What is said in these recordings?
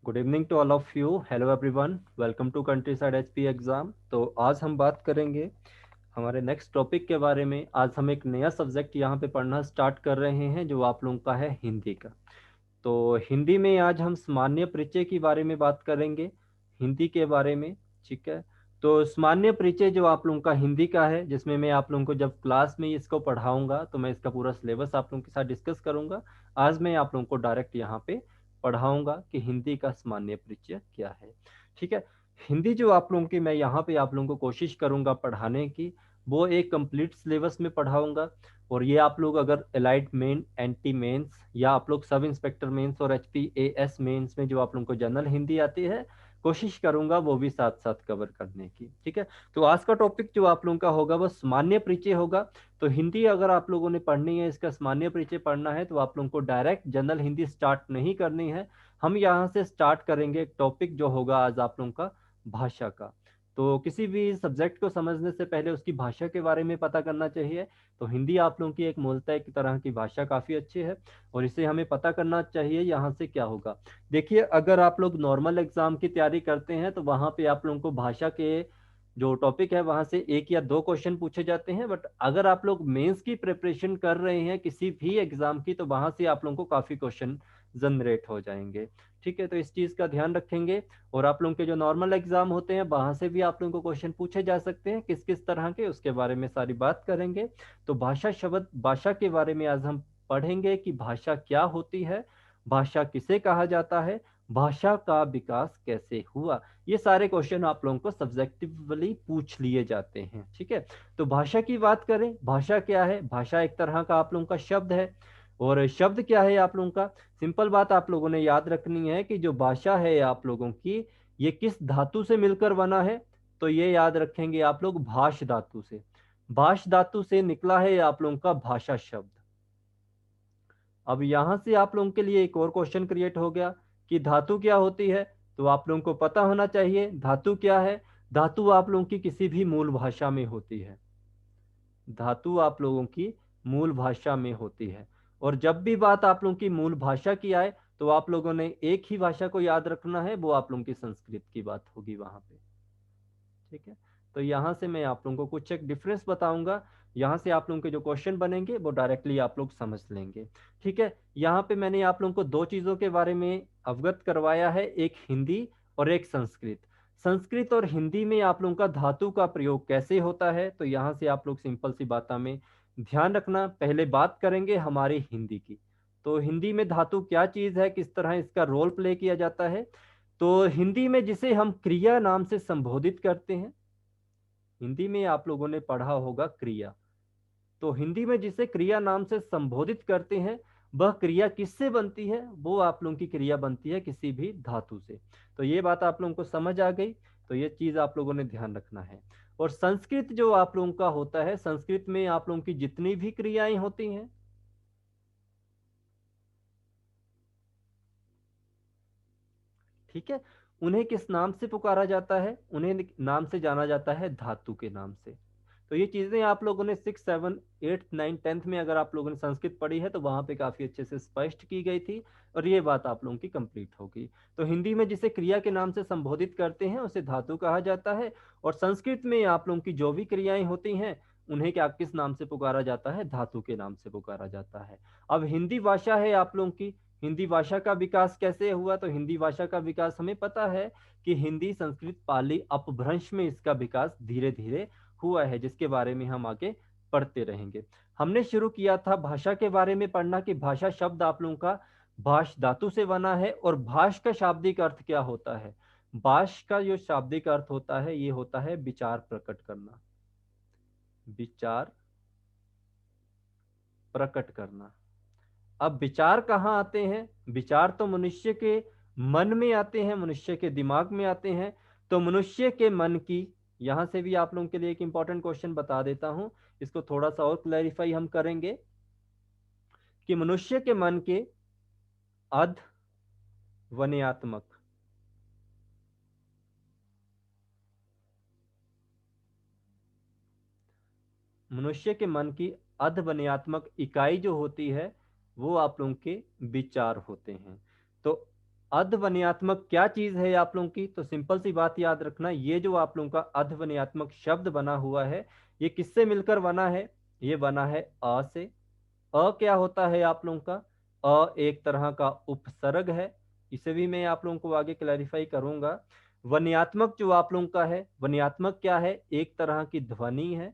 Good evening to all of you. Hello everyone, welcome to countryside HP exam. तो आज हम बात करेंगे हमारे नेक्स्ट टॉपिक के बारे में। आज हम एक नया सब्जेक्ट यहाँ पे पढ़ना स्टार्ट कर रहे हैं जो आप लोगों का है हिंदी का। तो हिंदी में आज हम सामान्य परिचय के बारे में बात करेंगे, हिंदी के बारे में। ठीक है। तो सामान्य परिचय जो आप लोगों का हिंदी का है, जिसमें मैं आप लोगों को जब क्लास में इसको पढ़ाऊंगा तो मैं इसका पूरा सिलेबस आप लोगों के साथ डिस्कस करूंगा। आज मैं आप लोगों को डायरेक्ट यहाँ पे पढ़ाऊंगा कि हिंदी का सामान्य परिचय क्या है। ठीक है। हिंदी जो आप लोगों की मैं यहाँ पे आप लोगों को कोशिश करूंगा पढ़ाने की, वो एक कंप्लीट सिलेबस में पढ़ाऊंगा। और ये आप लोग अगर एलाइड मेन, एंटी मेंस, या आप लोग सब इंस्पेक्टर मेंस और एचपीएएस मेंस में जो आप लोगों को जनरल हिंदी आती है, कोशिश करूंगा वो भी साथ साथ कवर करने की। ठीक है। तो आज का टॉपिक जो आप लोगों का होगा वो सामान्य परिचय होगा। तो हिंदी अगर आप लोगों ने पढ़नी है, इसका सामान्य परिचय पढ़ना है, तो आप लोगों को डायरेक्ट जनरल हिंदी स्टार्ट नहीं करनी है। हम यहाँ से स्टार्ट करेंगे एक टॉपिक जो होगा आज आप लोगों का भाषा का। तो किसी भी सब्जेक्ट को समझने से पहले उसकी भाषा के बारे में पता करना चाहिए। तो हिंदी आप लोगों की एक मूलतः एक तरह की भाषा काफ़ी अच्छी है, और इसे हमें पता करना चाहिए यहाँ से क्या होगा। देखिए, अगर आप लोग नॉर्मल एग्जाम की तैयारी करते हैं तो वहाँ पे आप लोगों को भाषा के जो टॉपिक है वहाँ से एक या दो क्वेश्चन पूछे जाते हैं। बट अगर आप लोग मेंस की प्रिपरेशन कर रहे हैं किसी भी एग्जाम की, तो वहाँ से आप लोगों को काफ़ी क्वेश्चन जनरेट हो जाएंगे। ठीक है। तो इस चीज़ का ध्यान रखेंगे। और आप लोगों के जो नॉर्मल एग्जाम होते हैं वहाँ से भी आप लोगों को क्वेश्चन पूछे जा सकते हैं, किस किस तरह के, उसके बारे में सारी बात करेंगे। तो भाषा शब्द, भाषा के बारे में आज हम पढ़ेंगे कि भाषा क्या होती है, भाषा किसे कहा जाता है, भाषा का विकास कैसे हुआ। ये सारे क्वेश्चन आप लोगों को सब्जेक्टिवली पूछ लिए जाते हैं। ठीक है। तो भाषा की बात करें, भाषा क्या है? भाषा एक तरह का आप लोगों का शब्द है। और शब्द क्या है आप लोगों का? सिंपल बात आप लोगों ने याद रखनी है कि जो भाषा है आप लोगों की, ये किस धातु से मिलकर बना है। तो ये याद रखेंगे आप लोग, भाष धातु से। भाष धातु से निकला है आप लोगों का भाषा शब्द। अब यहां से आप लोगों के लिए एक और क्वेश्चन क्रिएट हो गया कि धातु क्या होती है। तो आप लोगों को पता होना चाहिए धातु क्या है। धातु आप लोगों की किसी भी मूल भाषा में होती है। धातु आप लोगों की मूल भाषा में होती है। और जब भी बात आप लोगों की मूल भाषा की आए, तो आप लोगों ने एक ही भाषा को याद रखना है, वो आप लोगों की संस्कृत की बात होगी वहां पे। ठीक है। तो यहाँ से मैं आप लोगों को कुछ एक डिफरेंस बताऊंगा। यहाँ से आप लोगों के जो क्वेश्चन बनेंगे वो डायरेक्टली आप लोग समझ लेंगे। ठीक है। यहाँ पे मैंने आप लोगों को दो चीज़ों के बारे में अवगत करवाया है, एक हिंदी और एक संस्कृत। संस्कृत और हिंदी में आप लोगों का धातु का प्रयोग कैसे होता है, तो यहाँ से आप लोग सिंपल सी बातों में ध्यान रखना। पहले बात करेंगे हमारी हिंदी की। तो हिंदी में धातु क्या चीज़ है, किस तरह इसका रोल प्ले किया जाता है। तो हिंदी में जिसे हम क्रिया नाम से संबोधित करते हैं, हिंदी में आप लोगों ने पढ़ा होगा क्रिया। तो हिंदी में जिसे क्रिया नाम से संबोधित करते हैं, वह क्रिया किससे बनती है? वो आप लोगों की क्रिया बनती है किसी भी धातु से। तो ये बात आप लोगों को समझ आ गई। तो ये चीज आप लोगों ने ध्यान रखना है। और संस्कृत जो आप लोगों का होता है, संस्कृत में आप लोगों की जितनी भी क्रियाएं होती हैं, ठीक है, उन्हें किस नाम से पुकारा जाता है? उन्हें नाम से जाना जाता है धातु के नाम से। तो ये चीजें आप लोगों ने 6, 7, 8, 9, 10th में अगर आप लोगों ने संस्कृत पढ़ी है तो वहां पे काफी अच्छे से स्पष्ट की गई थी। और ये बात आप लोगों की कंप्लीट होगी। तो हिंदी में जिसे क्रिया के नाम से संबोधित करते हैं उसे धातु कहा जाता है। और संस्कृत में आप लोगों की जो भी क्रियाएं होती हैं, उन्हें क्या किस नाम से पुकारा जाता है? धातु के नाम से पुकारा जाता है। अब हिंदी भाषा है आप लोगों की, हिंदी भाषा का विकास कैसे हुआ? तो हिंदी भाषा का विकास हमें पता है कि हिंदी संस्कृत पाली अपभ्रंश में इसका विकास धीरे धीरे हुआ है, जिसके बारे में हम आगे पढ़ते रहेंगे। हमने शुरू किया था भाषा के बारे में पढ़ना कि भाषा शब्द आप लोगों का भाष धातु से बना है। और भाष का शाब्दिक अर्थ क्या होता है? भाष का जो शाब्दिक अर्थ होता है, ये होता है विचार प्रकट करना। विचार प्रकट करना। अब विचार कहाँ आते हैं? विचार तो मनुष्य के मन में आते हैं, मनुष्य के दिमाग में आते हैं। तो मनुष्य के मन की, यहां से भी आप लोगों के लिए एक इंपॉर्टेंट क्वेश्चन बता देता हूं, इसको थोड़ा सा और क्लैरिफाई हम करेंगे कि मनुष्य के मन के अध वन्यात्मक, मनुष्य के मन की अधवन्यात्मक इकाई जो होती है, वो आप लोगों के विचार होते हैं। तो अध्वन्यात्मक क्या चीज है आप लोगों की? तो सिंपल सी बात याद रखना, ये जो आप लोगों का अध्वन्यात्मक शब्द बना हुआ है, ये किससे मिलकर बना है? ये बना है अ से। अ क्या होता है आप लोगों का? अ एक तरह का उपसर्ग है। इसे भी मैं आप लोगों को आगे क्लैरिफाई करूंगा। वन्यात्मक जो आप लोगों का है, वन्यात्मक क्या है? एक तरह की ध्वनि है।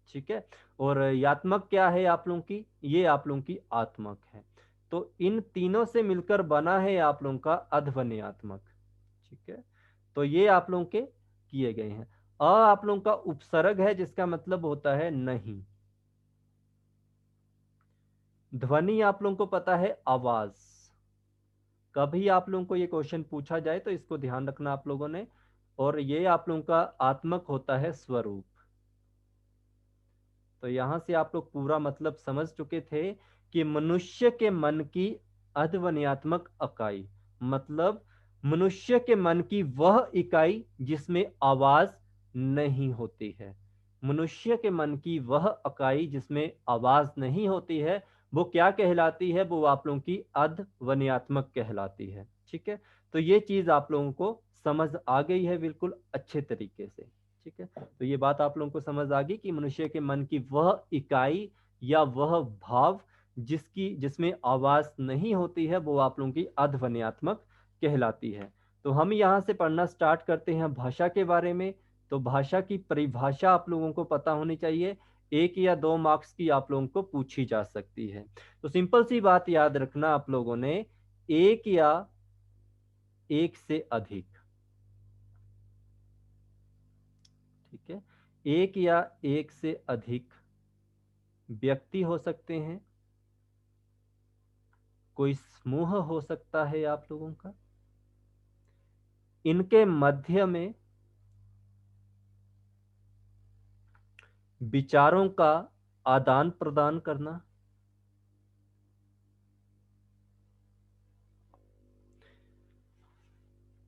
ठीक है। और यात्मक क्या है आप लोगों की? ये आप लोगों की आत्मक है। तो इन तीनों से मिलकर बना है आप लोगों का अध्वन्यात्मक। ठीक है। तो ये आप लोगों के किए गए हैं। आप लोगों का उपसर्ग है, जिसका मतलब होता है नहीं। ध्वनि आप लोगों को पता है आवाज। कभी आप लोगों को ये क्वेश्चन पूछा जाए तो इसको ध्यान रखना आप लोगों ने। और ये आप लोगों का आत्मक होता है स्वरूप। तो यहां से आप लोग पूरा मतलब समझ चुके थे कि मनुष्य के मन की अध्वन्यात्मक इकाई, मतलब मनुष्य के मन की वह इकाई जिसमें आवाज नहीं होती है। मनुष्य के मन की वह इकाई जिसमें आवाज नहीं होती है, वो क्या कहलाती है? वो आप लोगों की अध्वन्यात्मक कहलाती है। ठीक है। तो ये चीज आप लोगों को समझ आ गई है बिल्कुल अच्छे तरीके से। ठीक है। तो ये बात आप लोगों को समझ आ गई कि मनुष्य के मन की वह इकाई या वह भाव जिसमें आवाज नहीं होती है, वो आप लोगों की अध्वन्यात्मक कहलाती है। तो हम यहाँ से पढ़ना स्टार्ट करते हैं भाषा के बारे में। तो भाषा की परिभाषा आप लोगों को पता होनी चाहिए। 1 या 2 मार्क्स की आप लोगों को पूछी जा सकती है। तो सिंपल सी बात याद रखना आप लोगों ने, एक या एक से अधिक। ठीक है। एक या एक से अधिक व्यक्ति हो सकते हैं, कोई समूह हो सकता है आप लोगों का। इनके मध्य में विचारों का आदान प्रदान करना,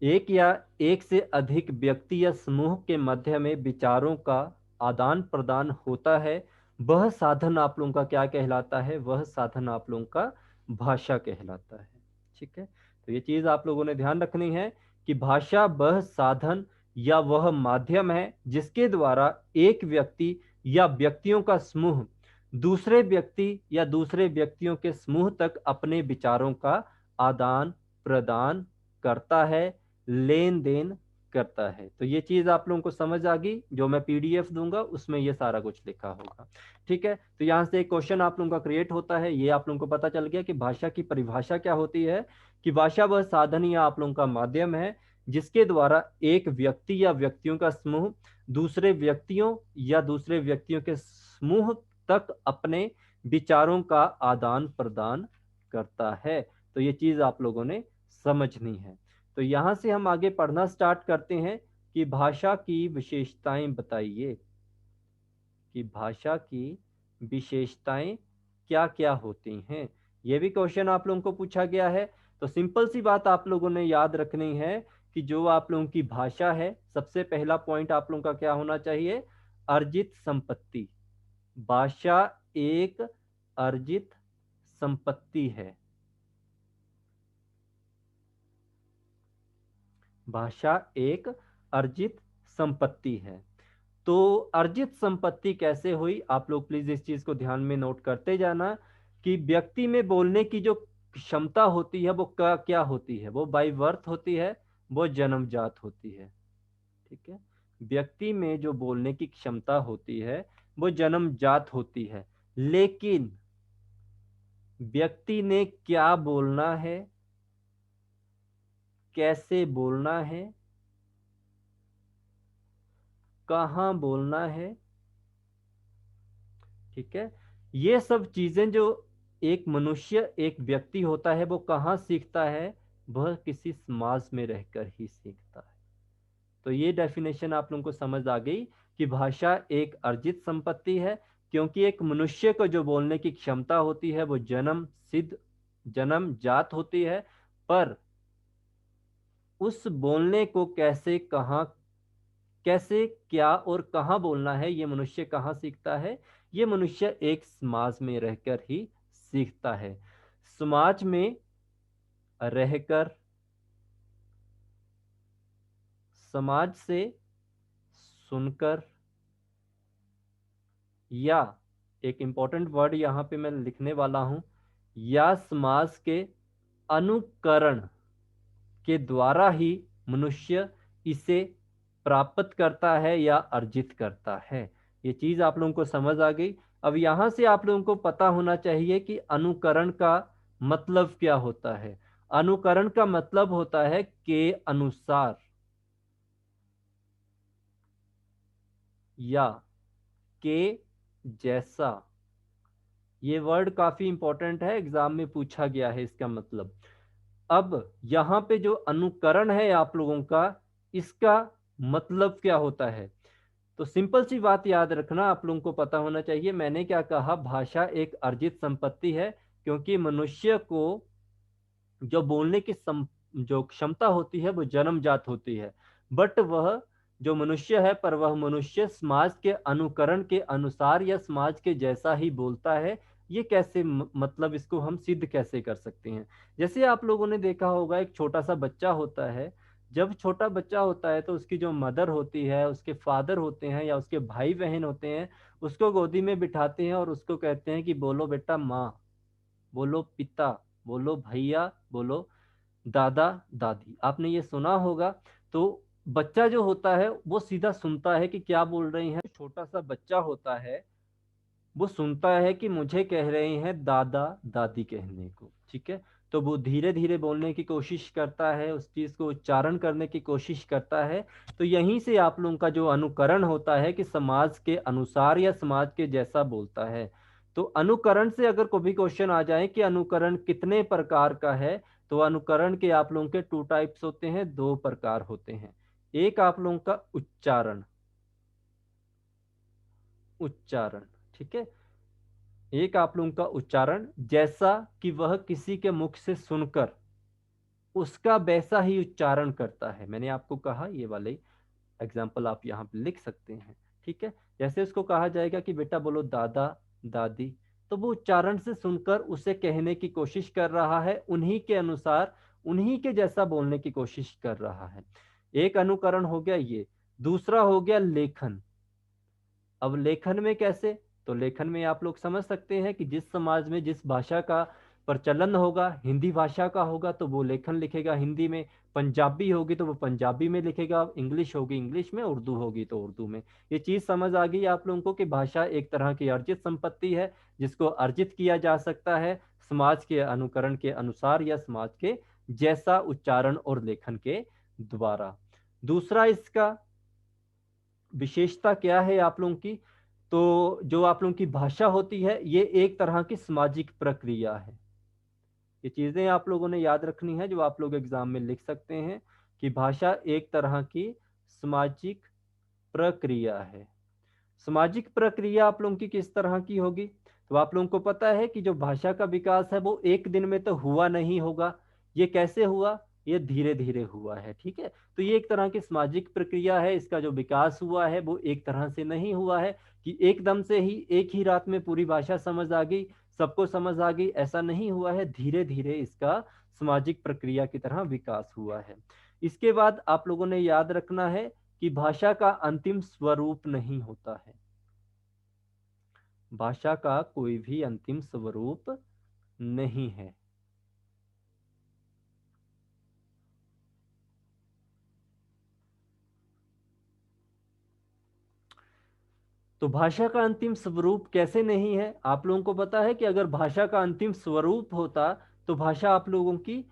एक या एक से अधिक व्यक्ति या समूह के मध्य में विचारों का आदान प्रदान होता है, वह साधन आप लोगों का क्या कहलाता है? वह साधन आप लोगों का भाषा कहलाता है। ठीक है। तो ये चीज आप लोगों ने ध्यान रखनी है कि भाषा वह साधन या वह माध्यम है जिसके द्वारा एक व्यक्ति या व्यक्तियों का समूह दूसरे व्यक्ति या दूसरे व्यक्तियों के समूह तक अपने विचारों का आदान प्रदान करता है, लेन देन करता है। तो ये चीज आप लोगों को समझ आ गई। जो मैं पीडीएफ दूंगा उसमें ये सारा कुछ लिखा होगा। ठीक है। तो यहां से एक क्वेश्चन आप लोगों का क्रिएट होता है। ये आप लोगों को पता चल गया कि भाषा की परिभाषा क्या होती है, कि भाषा वह साधन या आप लोगों का माध्यम है जिसके द्वारा एक व्यक्ति या व्यक्तियों का समूह दूसरे व्यक्तियों या दूसरे व्यक्तियों के समूह तक अपने विचारों का आदान प्रदान करता है। तो ये चीज आप लोगों ने समझनी है। तो यहां से हम आगे पढ़ना स्टार्ट करते हैं कि भाषा की विशेषताएं बताइए, कि भाषा की विशेषताएं क्या क्या होती हैं। यह भी क्वेश्चन आप लोगों को पूछा गया है। तो सिंपल सी बात आप लोगों ने याद रखनी है कि जो आप लोगों की भाषा है, सबसे पहला पॉइंट आप लोगों का क्या होना चाहिए? अर्जित संपत्ति। भाषा एक अर्जित संपत्ति है। भाषा एक अर्जित संपत्ति है। तो अर्जित संपत्ति कैसे हुई? आप लोग प्लीज इस चीज को ध्यान में नोट करते जाना कि व्यक्ति में बोलने की जो क्षमता होती है वो क्या क्या होती है? वो बाय बर्थ होती है, वो जन्मजात होती है। ठीक है। व्यक्ति में जो बोलने की क्षमता होती है वो जन्मजात होती है, लेकिन व्यक्ति ने क्या बोलना है, कैसे बोलना है, कहाँ बोलना है, ठीक है, ये सब चीजें जो एक मनुष्य एक व्यक्ति होता है वो कहाँ सीखता है? वह किसी समाज में रहकर ही सीखता है। तो ये डेफिनेशन आप लोगों को समझ आ गई कि भाषा एक अर्जित संपत्ति है, क्योंकि एक मनुष्य को जो बोलने की क्षमता होती है वो जन्म सिद्ध जन्म जात होती है। पर उस बोलने को कैसे, कहाँ, कैसे, क्या और कहाँ बोलना है, ये मनुष्य कहाँ सीखता है? ये मनुष्य एक समाज में रहकर ही सीखता है। समाज में रहकर, समाज से सुनकर, या एक इंपॉर्टेंट वर्ड यहां पे मैं लिखने वाला हूं, या समाज के अनुकरण के द्वारा ही मनुष्य इसे प्राप्त करता है या अर्जित करता है। ये चीज आप लोगों को समझ आ गई। अब यहां से आप लोगों को पता होना चाहिए कि अनुकरण का मतलब क्या होता है। अनुकरण का मतलब होता है के अनुसार या के जैसा। ये वर्ड काफी इंपॉर्टेंट है, एग्जाम में पूछा गया है इसका मतलब। अब यहां पे जो अनुकरण है आप लोगों का, इसका मतलब क्या होता है? तो सिंपल सी बात याद रखना, आप लोगों को पता होना चाहिए। मैंने क्या कहा, भाषा एक अर्जित संपत्ति है, क्योंकि मनुष्य को जो बोलने की जो क्षमता होती है वो जन्मजात होती है। बट वह जो मनुष्य है, पर वह मनुष्य समाज के अनुकरण के अनुसार या समाज के जैसा ही बोलता है। ये कैसे मतलब इसको हम सिद्ध कैसे कर सकते हैं? जैसे आप लोगों ने देखा होगा, एक छोटा सा बच्चा होता है। जब छोटा बच्चा होता है तो उसकी जो मदर होती है, उसके फादर होते हैं या उसके भाई बहन होते हैं, उसको गोदी में बिठाते हैं और उसको कहते हैं कि बोलो बेटा माँ, बोलो पिता, बोलो भैया, बोलो दादा दादी। आपने ये सुना होगा। तो बच्चा जो होता है वो सीधा सुनता है कि क्या बोल रहे हैं। छोटा सा बच्चा होता है, वो सुनता है कि मुझे कह रहे हैं दादा दादी कहने को, ठीक है। तो वो धीरे धीरे बोलने की कोशिश करता है, उस चीज को उच्चारण करने की कोशिश करता है। तो यहीं से आप लोगों का जो अनुकरण होता है कि समाज के अनुसार या समाज के जैसा बोलता है। तो अनुकरण से अगर कोई भी क्वेश्चन आ जाए कि अनुकरण कितने प्रकार का है, तो अनुकरण के आप लोगों के टू टाइप्स होते हैं, दो प्रकार होते हैं। एक आप लोगों का उच्चारण, उच्चारण, ठीक है। एक आप लोगों का उच्चारण, जैसा कि वह किसी के मुख से सुनकर उसका वैसा ही उच्चारण करता है। मैंने आपको कहा ये वाले एग्जाम्पल आप यहाँ पे लिख सकते हैं, ठीक है। जैसे उसको कहा जाएगा कि बेटा बोलो दादा दादी, तो वो उच्चारण से सुनकर उसे कहने की कोशिश कर रहा है, उन्हीं के अनुसार, उन्हीं के जैसा बोलने की कोशिश कर रहा है। एक अनुकरण हो गया ये। दूसरा हो गया लेखन। अब लेखन में कैसे? तो लेखन में आप लोग समझ सकते हैं कि जिस समाज में जिस भाषा का प्रचलन होगा, हिंदी भाषा का होगा तो वो लेखन लिखेगा हिंदी में, पंजाबी होगी तो वो पंजाबी में लिखेगा, इंग्लिश होगी इंग्लिश में, उर्दू होगी तो उर्दू में। ये चीज समझ आ गई आप लोगों को कि भाषा एक तरह की अर्जित संपत्ति है, जिसको अर्जित किया जा सकता है समाज के अनुकरण के अनुसार या समाज के जैसा उच्चारण और लेखन के द्वारा। दूसरा इसका विशेषता क्या है आप लोगों की? तो जो आप लोगों की भाषा होती है, ये एक तरह की सामाजिक प्रक्रिया है। ये चीजें आप लोगों ने याद रखनी है, जो आप लोग एग्जाम में लिख सकते हैं कि भाषा एक तरह की सामाजिक प्रक्रिया है। सामाजिक प्रक्रिया आप लोगों की किस तरह की होगी? तो आप लोगों को पता है कि जो भाषा का विकास है वो एक दिन में तो हुआ नहीं होगा। ये कैसे हुआ? ये धीरे धीरे हुआ है, ठीक है। तो ये एक तरह की सामाजिक प्रक्रिया है। इसका जो विकास हुआ है वो एक तरह से नहीं हुआ है कि एकदम से ही एक ही रात में पूरी भाषा समझ आ गई, सबको समझ आ गई, ऐसा नहीं हुआ है। धीरे धीरे इसका सामाजिक प्रक्रिया की तरह विकास हुआ है। इसके बाद आप लोगों ने याद रखना है कि भाषा का अंतिम स्वरूप नहीं होता है। भाषा का कोई भी अंतिम स्वरूप नहीं है। तो भाषा का अंतिम स्वरूप कैसे नहीं है? आप लोगों को पता है कि अगर भाषा का अंतिम स्वरूप होता तो भाषा आप लोगों की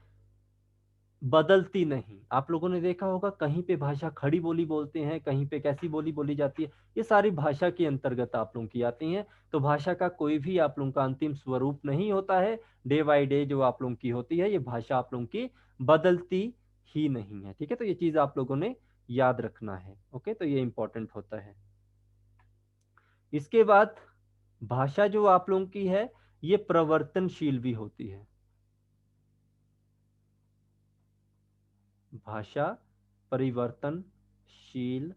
बदलती नहीं। आप लोगों ने देखा होगा कहीं पे भाषा खड़ी बोली बोलते हैं, कहीं पे कैसी बोली बोली जाती है, ये सारी भाषा के अंतर्गत आप लोगों की आती हैं। तो भाषा का कोई भी आप लोगों का अंतिम स्वरूप नहीं होता है। डे बाय डे जो आप लोगों की होती है, ये भाषा आप लोगों की बदलती ही नहीं है, ठीक है। तो ये चीज आप लोगों ने याद रखना है, ओके। तो ये इंपॉर्टेंट होता है। इसके बाद भाषा जो आप लोगों की है, ये प्रवर्तनशील भी होती है। भाषा परिवर्तनशील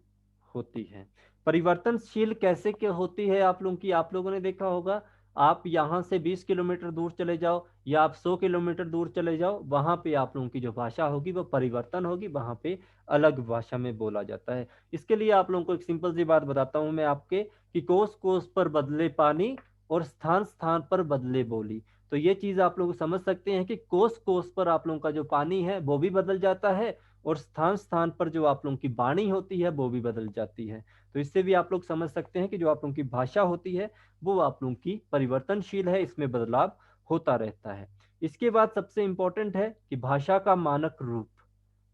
होती है। परिवर्तनशील कैसे क्या होती है आप लोगों की? आप लोगों ने देखा होगा आप यहाँ से 20 किलोमीटर दूर चले जाओ या आप 100 किलोमीटर दूर चले जाओ, वहां पे आप लोगों की जो भाषा होगी वो परिवर्तन होगी, वहां पे अलग भाषा में बोला जाता है। इसके लिए आप लोगों को एक सिंपल सी बात बताता हूं मैं आपके, कि कोस कोस पर बदले पानी और स्थान स्थान पर बदले बोली। तो ये चीज आप लोग समझ सकते हैं कि कोस कोस पर आप लोगों का जो पानी है वो भी बदल जाता है, और स्थान स्थान पर जो आप लोगों की वाणी होती है वो भी बदल जाती है। तो इससे भी आप लोग समझ सकते हैं कि जो आप लोगों की भाषा होती है वो आप लोगों की परिवर्तनशील है, इसमें बदलाव होता रहता है। इसके बाद सबसे इंपॉर्टेंट है कि भाषा का मानक रूप।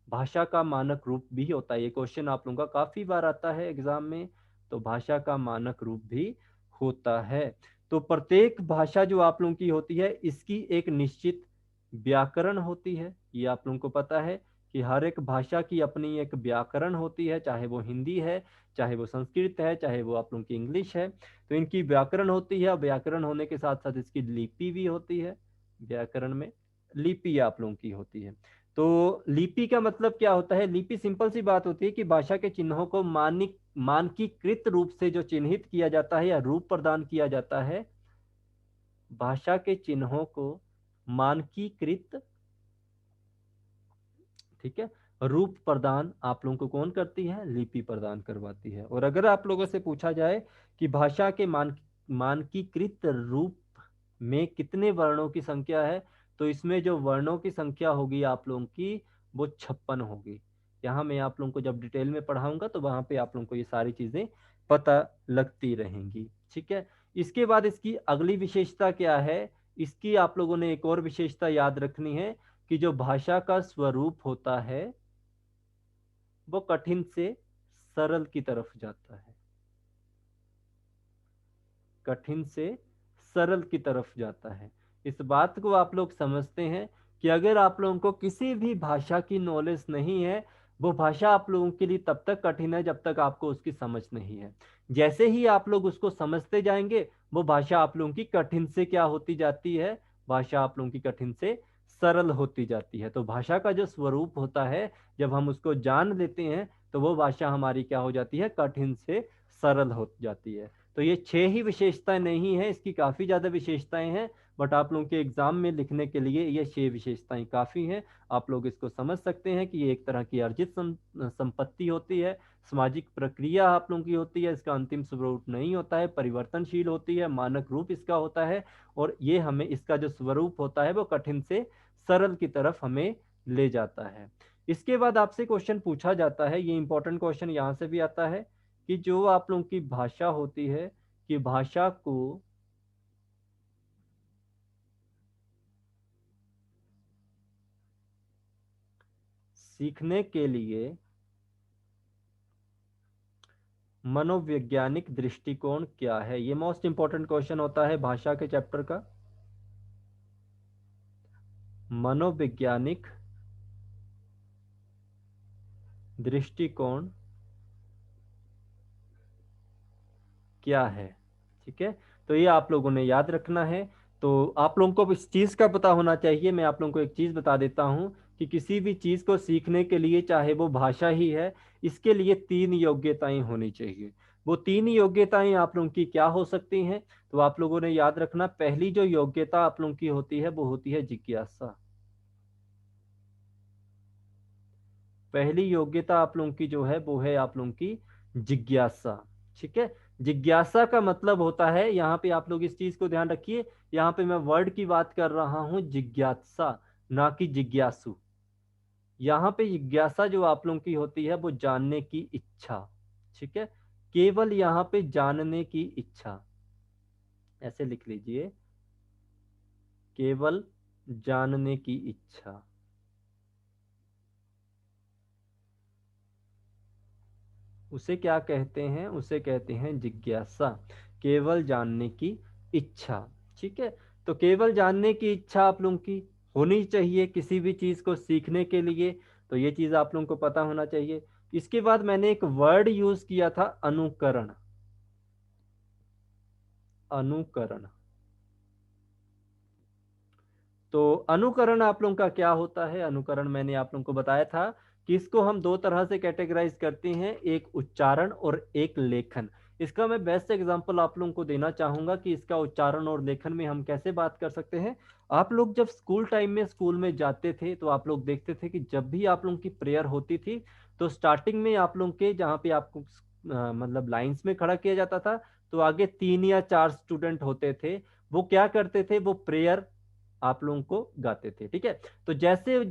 भाषा का मानक रूप भी होता है, ये क्वेश्चन आप लोगों का काफी बार आता है एग्जाम में। तो भाषा का मानक रूप भी होता है। तो प्रत्येक भाषा जो आप लोगों की होती है इसकी एक निश्चित व्याकरण होती है। ये आप लोगों को पता है कि हर एक भाषा की अपनी एक व्याकरण होती है, चाहे वो हिंदी है, चाहे वो संस्कृत है, चाहे वो आप लोगों की इंग्लिश है। तो इनकी व्याकरण होती है, व्याकरण होने के साथ साथ इसकी लिपि भी होती है। व्याकरण में लिपि आप लोगों की होती है। तो लिपि का मतलब क्या होता है? लिपि सिंपल सी बात होती है कि भाषा के चिन्हों को मानकीकृत रूप से जो चिन्हित किया जाता है या रूप प्रदान किया जाता है, भाषा के चिन्हों को मानकीकृत, ठीक है, रूप प्रदान आप लोगों को कौन करती है? लिपि प्रदान करवाती है। और अगर आप लोगों से पूछा जाए कि भाषा के मानकीकृत रूप में कितने वर्णों की संख्या है, तो इसमें जो वर्णों की संख्या होगी आप लोगों की वो 56 होगी। यहाँ मैं आप लोगों को जब डिटेल में पढ़ाऊंगा तो वहां पे आप लोगों को ये सारी चीजें पता लगती रहेंगी। ठीक है। इसके बाद इसकी अगली विशेषता क्या है? इसकी आप लोगों ने एक और विशेषता याद रखनी है कि जो भाषा का स्वरूप होता है वो कठिन से सरल की तरफ जाता है। कठिन से सरल की तरफ जाता है। इस बात को आप लोग समझते हैं कि अगर आप लोगों को किसी भी भाषा की नॉलेज नहीं है, वो भाषा आप लोगों के लिए तब तक कठिन है जब तक आपको उसकी समझ नहीं है। जैसे ही आप लोग उसको समझते जाएंगे, वो भाषा आप लोगों की कठिन से क्या होती जाती है? भाषा आप लोगों की कठिन से सरल होती जाती है। तो भाषा का जो स्वरूप होता है, जब हम उसको जान लेते हैं तो वो भाषा हमारी क्या हो जाती है? कठिन से सरल हो जाती है। तो ये 6 ही विशेषताएं नहीं है, इसकी काफी ज्यादा विशेषताएं हैं, बट आप लोगों के एग्जाम में लिखने के लिए ये 6 विशेषताएं काफी हैं। आप लोग इसको समझ सकते हैं कि ये एक तरह की अर्जित संपत्ति होती है, सामाजिक प्रक्रिया आप लोगों की होती है, इसका अंतिम स्वरूप नहीं होता है, परिवर्तनशील होती है, मानक रूप इसका होता है, और ये हमें इसका जो स्वरूप होता है वो कठिन से सरल की तरफ हमें ले जाता है। इसके बाद आपसे क्वेश्चन पूछा जाता है, ये इंपॉर्टेंट क्वेश्चन यहाँ से भी आता है, कि जो आप लोगों की भाषा होती है, कि भाषा को सीखने के लिए मनोवैज्ञानिक दृष्टिकोण क्या है? ये मोस्ट इंपॉर्टेंट क्वेश्चन होता है भाषा के चैप्टर का। मनोवैज्ञानिक दृष्टिकोण क्या है? ठीक है। तो ये आप लोगों ने याद रखना है। तो आप लोगों को इस चीज का पता होना चाहिए। मैं आप लोगों को एक चीज बता देता हूं कि किसी भी चीज को सीखने के लिए, चाहे वो भाषा ही है, इसके लिए 3 योग्यताएं होनी चाहिए। वो 3 योग्यताएं आप लोगों की क्या हो सकती हैं? तो आप लोगों ने याद रखना, पहली जो योग्यता आप लोगों की होती है वो होती है जिज्ञासा। पहली योग्यता आप लोगों की जो है वो है आप लोगों की जिज्ञासा। ठीक है। जिज्ञासा का मतलब होता है, यहाँ पे आप लोग इस चीज को ध्यान रखिए, यहाँ पे मैं वर्ड की बात कर रहा हूं जिज्ञासा, ना कि जिज्ञासु। यहाँ पे जिज्ञासा जो आप लोगों की होती है वो जानने की इच्छा। ठीक है। केवल यहाँ पे जानने की इच्छा, ऐसे लिख लीजिए, केवल जानने की इच्छा। उसे क्या कहते हैं? उसे कहते हैं जिज्ञासा, केवल जानने की इच्छा। ठीक है। तो केवल जानने की इच्छा आप लोगों की होनी चाहिए किसी भी चीज को सीखने के लिए। तो ये चीज आप लोगों को पता होना चाहिए। इसके बाद मैंने एक वर्ड यूज किया था, अनुकरण। अनुकरण। तो अनुकरण आप लोगों का क्या होता है? अनुकरण मैंने आप लोगों को बताया था कि इसको हम दो तरह से कैटेगराइज करते हैं, एक उच्चारण और एक लेखन। इसका मैं बेस्ट एग्जांपल आप लोगों को देना चाहूंगा कि इसका उच्चारण और लेखन में हम कैसे बात कर सकते हैं। आप लोग जब स्कूल टाइम में स्कूल में जाते थे तो आप लोग देखते थे कि जब भी आप लोगों की प्रेयर होती थी तो स्टार्टिंग में आप लोग के जहाँ पे आपको मतलब लाइंस में खड़ा किया जाता था, तो आगे 3 या 4 स्टूडेंट होते थे। वो क्या करते थे, वो प्रेयर आप लोगों को गाते थे। ठीक है, तो जैसे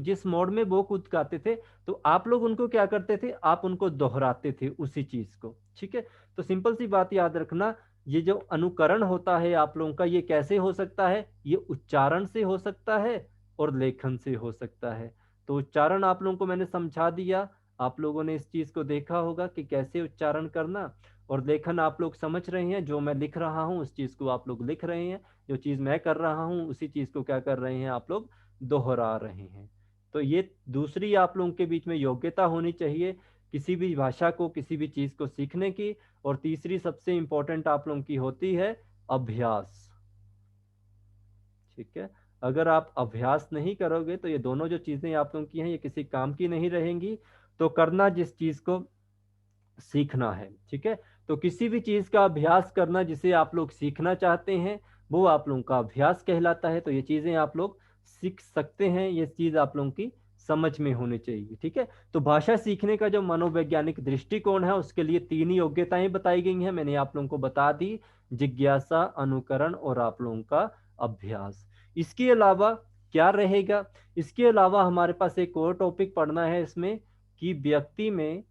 जिस मोड में वो खुद गाते थे, तो आप लोग उनको क्या करते थे, आप उनको दोहराते थे उसी चीज को। ठीक है, तो सिंपल सी बात याद रखना, ये जो अनुकरण होता है आप लोगों का, ये कैसे हो सकता है, ये उच्चारण से हो सकता है और लेखन से हो सकता है। तो उच्चारण आप लोगों को मैंने समझा दिया, आप लोगों ने इस चीज को देखा होगा कि कैसे उच्चारण करना, और लेखन आप लोग समझ रहे हैं, जो मैं लिख रहा हूं उस चीज को आप लोग लिख रहे हैं, जो चीज मैं कर रहा हूं उसी चीज को क्या कर रहे हैं आप लोग, दोहरा रहे हैं। तो ये दूसरी आप लोगों के बीच में योग्यता होनी चाहिए किसी भी भाषा को, किसी भी चीज को सीखने की। और तीसरी सबसे इंपॉर्टेंट आप लोगों की होती है अभ्यास। ठीक है, अगर आप अभ्यास नहीं करोगे तो ये दोनों जो चीजें आप लोगों की हैं ये किसी काम की नहीं रहेंगी। तो करना जिस चीज को सीखना है, ठीक है, तो किसी भी चीज का अभ्यास करना जिसे आप लोग सीखना चाहते हैं, वो आप लोगों का अभ्यास कहलाता है। तो ये चीजें आप लोग सीख सकते हैं, ये चीज आप लोगों की समझ में होनी चाहिए। ठीक है, तो भाषा सीखने का जो मनोवैज्ञानिक दृष्टिकोण है उसके लिए 3 ही योग्यताएं बताई गई हैं, मैंने आप लोगों को बता दी, जिज्ञासा, अनुकरण और आप लोगों का अभ्यास। इसके अलावा क्या रहेगा, इसके अलावा हमारे पास एक और टॉपिक पढ़ना है इसमें, कि व्यक्ति में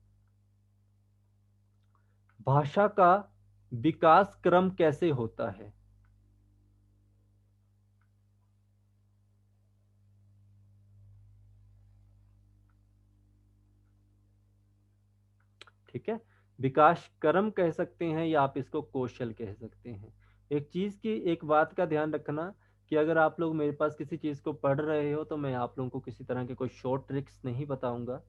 भाषा का विकास क्रम कैसे होता है। ठीक है, विकास क्रम कह सकते हैं या आप इसको कौशल कह सकते हैं। एक चीज की एक बात का ध्यान रखना कि अगर आप लोग मेरे पास किसी चीज को पढ़ रहे हो तो मैं आप लोगों को किसी तरह के कोई शॉर्ट ट्रिक्स नहीं बताऊंगा।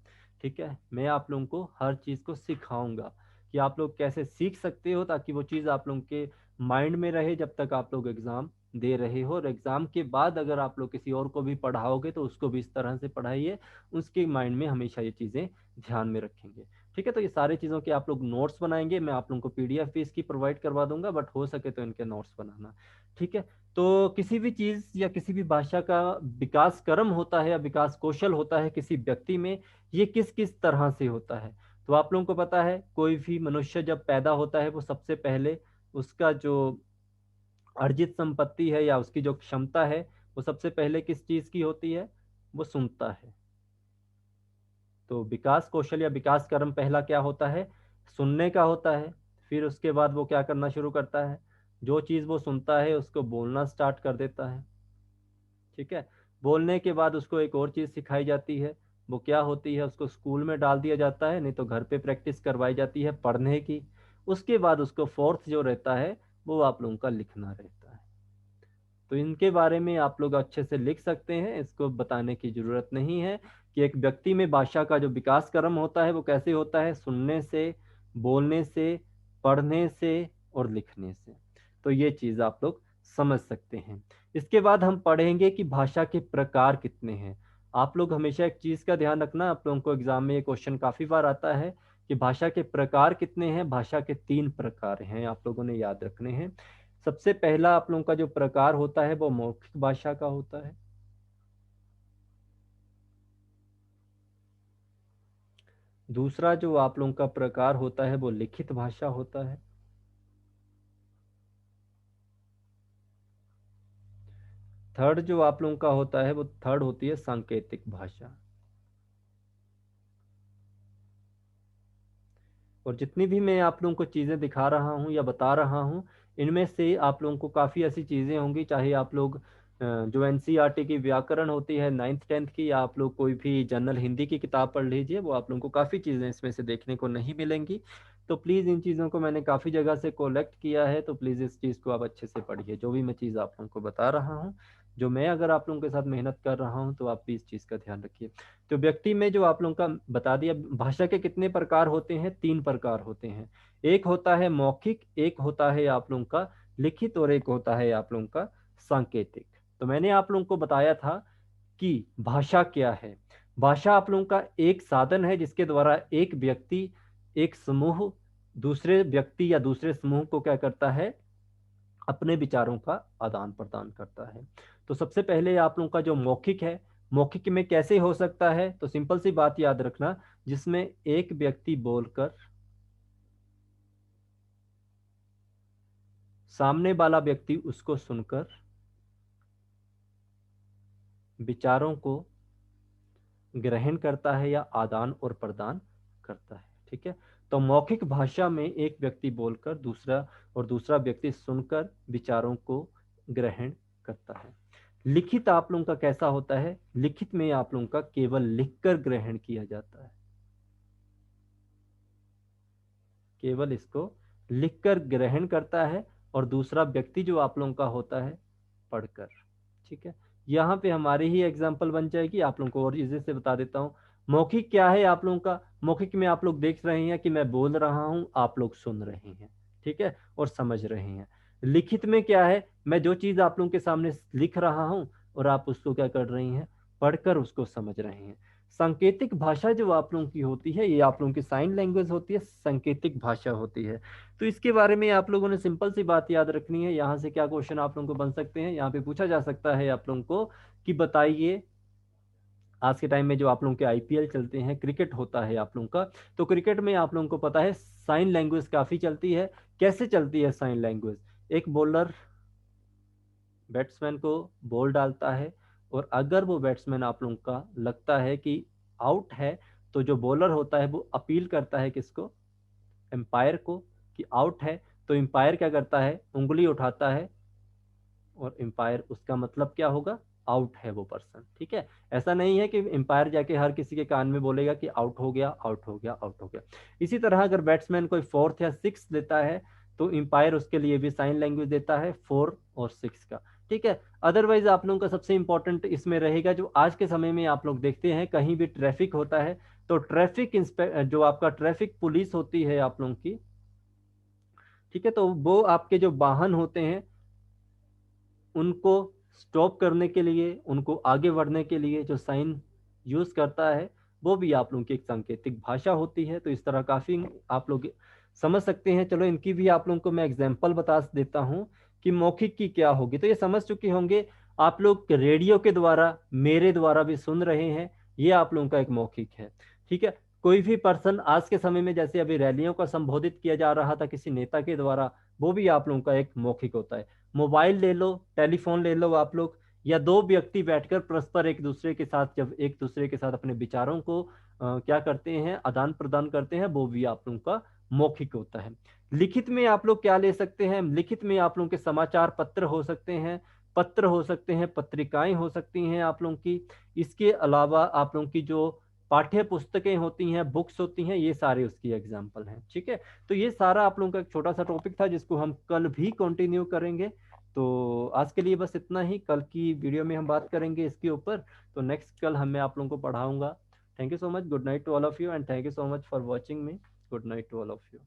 ठीक है, मैं आप लोगों को हर चीज को सिखाऊंगा कि आप लोग कैसे सीख सकते हो, ताकि वो चीज आप लोगों के माइंड में रहे जब तक आप लोग एग्जाम दे रहे हो। और एग्जाम के बाद अगर आप लोग किसी और को भी पढ़ाओगे तो उसको भी इस तरह से पढ़ाइए, उसके माइंड में हमेशा ये चीजें ध्यान में रखेंगे। ठीक है, तो ये सारी चीज़ों के आप लोग नोट्स बनाएंगे, मैं आप लोगों को पीडीएफ भी इसकी प्रोवाइड करवा दूंगा, बट हो सके तो इनके नोट्स बनाना। ठीक है, तो किसी भी चीज़ या किसी भी भाषा का विकास क्रम होता है या विकास कौशल होता है किसी व्यक्ति में, ये किस किस तरह से होता है। तो आप लोगों को पता है, कोई भी मनुष्य जब पैदा होता है वो सबसे पहले उसका जो अर्जित संपत्ति है या उसकी जो क्षमता है, वो सबसे पहले किस चीज़ की होती है, वो सुनता है। तो विकास कौशल या विकास क्रम पहला क्या होता है, सुनने का होता है। फिर उसके बाद वो क्या करना शुरू करता है, जो चीज़ वो सुनता है उसको बोलना स्टार्ट कर देता है। ठीक है, बोलने के बाद उसको एक और चीज़ सिखाई जाती है, वो क्या होती है, उसको स्कूल में डाल दिया जाता है, नहीं तो घर पे प्रैक्टिस करवाई जाती है पढ़ने की। उसके बाद उसको फोर्थ जो रहता है वो आप लोगों का लिखना रहता है। तो इनके बारे में आप लोग अच्छे से लिख सकते हैं, इसको बताने की जरूरत नहीं है कि एक व्यक्ति में भाषा का जो विकास क्रम होता है वो कैसे होता है, सुनने से, बोलने से, पढ़ने से और लिखने से। तो ये चीज़ आप लोग समझ सकते हैं। इसके बाद हम पढ़ेंगे कि भाषा के प्रकार कितने हैं। आप लोग हमेशा एक चीज़ का ध्यान रखना, आप लोगों को एग्जाम में ये क्वेश्चन काफ़ी बार आता है कि भाषा के प्रकार कितने हैं। भाषा के 3 प्रकार हैं, आप लोगों ने याद रखने हैं। सबसे पहला आप लोगों का जो प्रकार होता है वो मौखिक भाषा का होता है। दूसरा जो आप लोगों का प्रकार होता है वो लिखित भाषा होता है। थर्ड जो आप लोगों का होता है वो थर्ड होती है सांकेतिक भाषा। और जितनी भी मैं आप लोगों को चीज़ें दिखा रहा हूँ या बता रहा हूँ, इनमें से आप लोगों को काफ़ी ऐसी चीज़ें होंगी, चाहे आप लोग जो एनसीईआरटी की व्याकरण होती है 9th 10th की, या आप लोग कोई भी जनरल हिंदी की किताब पढ़ लीजिए, वो आप लोगों को काफ़ी चीज़ें इसमें से देखने को नहीं मिलेंगी। तो प्लीज़ इन चीज़ों को मैंने काफ़ी जगह से कलेक्ट किया है, तो प्लीज़ इस चीज़ को आप अच्छे से पढ़िए। जो भी मैं चीज़ आप लोगों को बता रहा हूँ, जो मैं अगर आप लोगों के साथ मेहनत कर रहा हूँ, तो आप भी इस चीज़ का ध्यान रखिए। तो व्यक्ति में जो आप लोगों का बता दिया, भाषा के कितने प्रकार होते हैं, 3 प्रकार होते हैं। एक होता है मौखिक, एक होता है आप लोगों का लिखित, और एक होता है आप लोगों का सांकेतिक। तो मैंने आप लोगों को बताया था कि भाषा क्या है। भाषा आप लोगों का एक साधन है जिसके द्वारा एक व्यक्ति, एक समूह दूसरे व्यक्ति या दूसरे समूह को क्या करता है, अपने विचारों का आदान प्रदान करता है। तो सबसे पहले आप लोगों का जो मौखिक है, मौखिक में कैसे हो सकता है, तो सिंपल सी बात याद रखना, जिसमें एक व्यक्ति बोलकर सामने वाला व्यक्ति उसको सुनकर विचारों को ग्रहण करता है या आदान और प्रदान करता है। ठीक है, तो मौखिक भाषा में एक व्यक्ति बोलकर दूसरा व्यक्ति सुनकर विचारों को ग्रहण करता है। लिखित आप लोगों का कैसा होता है, लिखित में आप लोगों का केवल लिखकर ग्रहण किया जाता है, केवल इसको लिखकर ग्रहण करता है, और दूसरा व्यक्ति जो आप लोगों का होता है पढ़कर। ठीक है, यहाँ पे हमारी ही एग्जाम्पल बन जाएगी, आप लोगों को और इजी से बता देता हूँ। मौखिक क्या है आप लोगों का, मौखिक में आप लोग देख रहे हैं कि मैं बोल रहा हूँ, आप लोग सुन रहे हैं, ठीक है, और समझ रहे हैं। लिखित में क्या है, मैं जो चीज आप लोगों के सामने लिख रहा हूँ और आप उसको क्या कर रही हैं, पढ़कर उसको समझ रहे हैं। सांकेतिक भाषा जो आप लोगों की होती है, ये आप लोगों की साइन लैंग्वेज होती है, सांकेतिक भाषा होती है। तो इसके बारे में आप लोगों ने सिंपल सी बात याद रखनी है। यहाँ से क्या क्वेश्चन आप लोगों को बन सकते हैं, यहाँ पे पूछा जा सकता है आप लोगों को कि बताइए, आज के टाइम में जो आप लोगों के आईपीएल चलते हैं, क्रिकेट होता है आप लोगों का, तो क्रिकेट में आप लोगों को पता है साइन लैंग्वेज काफी चलती है। कैसे चलती है साइन लैंग्वेज, एक बॉलर बैट्समैन को बॉल डालता है, और अगर वो बैट्समैन आप लोगों का लगता है कि आउट है, तो जो बॉलर होता है वो अपील करता है किसको, एम्पायर को, कि आउट है। तो एम्पायर क्या करता है, उंगली उठाता है, और एम्पायर उसका मतलब क्या होगा, आउट है वो पर्सन। ठीक है, ऐसा नहीं है कि एम्पायर जाके हर किसी के कान में बोलेगा कि आउट हो गया, आउट हो गया, आउट हो गया। इसी तरह अगर बैट्समैन कोई फोर्थ या सिक्स देता है, तो एम्पायर उसके लिए भी साइन लैंग्वेज देता है 4 और 6 का। ठीक है, अदरवाइज आप लोगों का सबसे इंपॉर्टेंट इसमें रहेगा, जो आज के समय में आप लोग देखते हैं कहीं भी ट्रैफिक होता है, तो ट्रैफिक जो आपका ट्रैफिक पुलिस होती है आप लोगों की, ठीक है, तो वो आपके जो वाहन होते हैं उनको स्टॉप करने के लिए, उनको आगे बढ़ने के लिए जो साइन यूज करता है, वो भी आप लोगों की एक सांकेतिक भाषा होती है। तो इस तरह काफी आप लोग समझ सकते हैं। चलो इनकी भी आप लोगों को मैं एग्जांपल बता देता हूं कि मौखिक की क्या होगी। तो ये समझ चुके होंगे आप लोग, रेडियो के द्वारा मेरे द्वारा भी सुन रहे हैं, ये आप लोगों का एक मौखिक है। ठीक है, कोई भी पर्सन आज के समय में, जैसे अभी रैलियों का संबोधित किया जा रहा था किसी नेता के द्वारा, वो भी आप लोगों का एक मौखिक होता है। मोबाइल ले लो, टेलीफोन ले लो आप लोग, या दो व्यक्ति बैठकर परस्पर एक दूसरे के साथ, जब एक दूसरे के साथ अपने विचारों को क्या करते हैं, आदान प्रदान करते हैं, वो भी आप लोगों का मौखिक होता है। लिखित में आप लोग क्या ले सकते हैं, लिखित में आप लोगों के समाचार पत्र हो सकते हैं, पत्र हो सकते हैं, पत्रिकाएं हो सकती हैं आप लोगों की। इसके अलावा आप लोगों की जो पाठ्य पुस्तकें होती हैं, बुक्स होती हैं, ये सारे उसकी एग्जाम्पल हैं। ठीक है, तो ये सारा आप लोगों का एक छोटा सा टॉपिक था, जिसको हम कल भी कंटिन्यू करेंगे। तो आज के लिए बस इतना ही, कल की वीडियो में हम बात करेंगे इसके ऊपर। तो नेक्स्ट कल मैं आप लोगों को पढ़ाऊंगा। Thank you so much, good night to all of you, and thank you so much for watching me. Good night to all of you.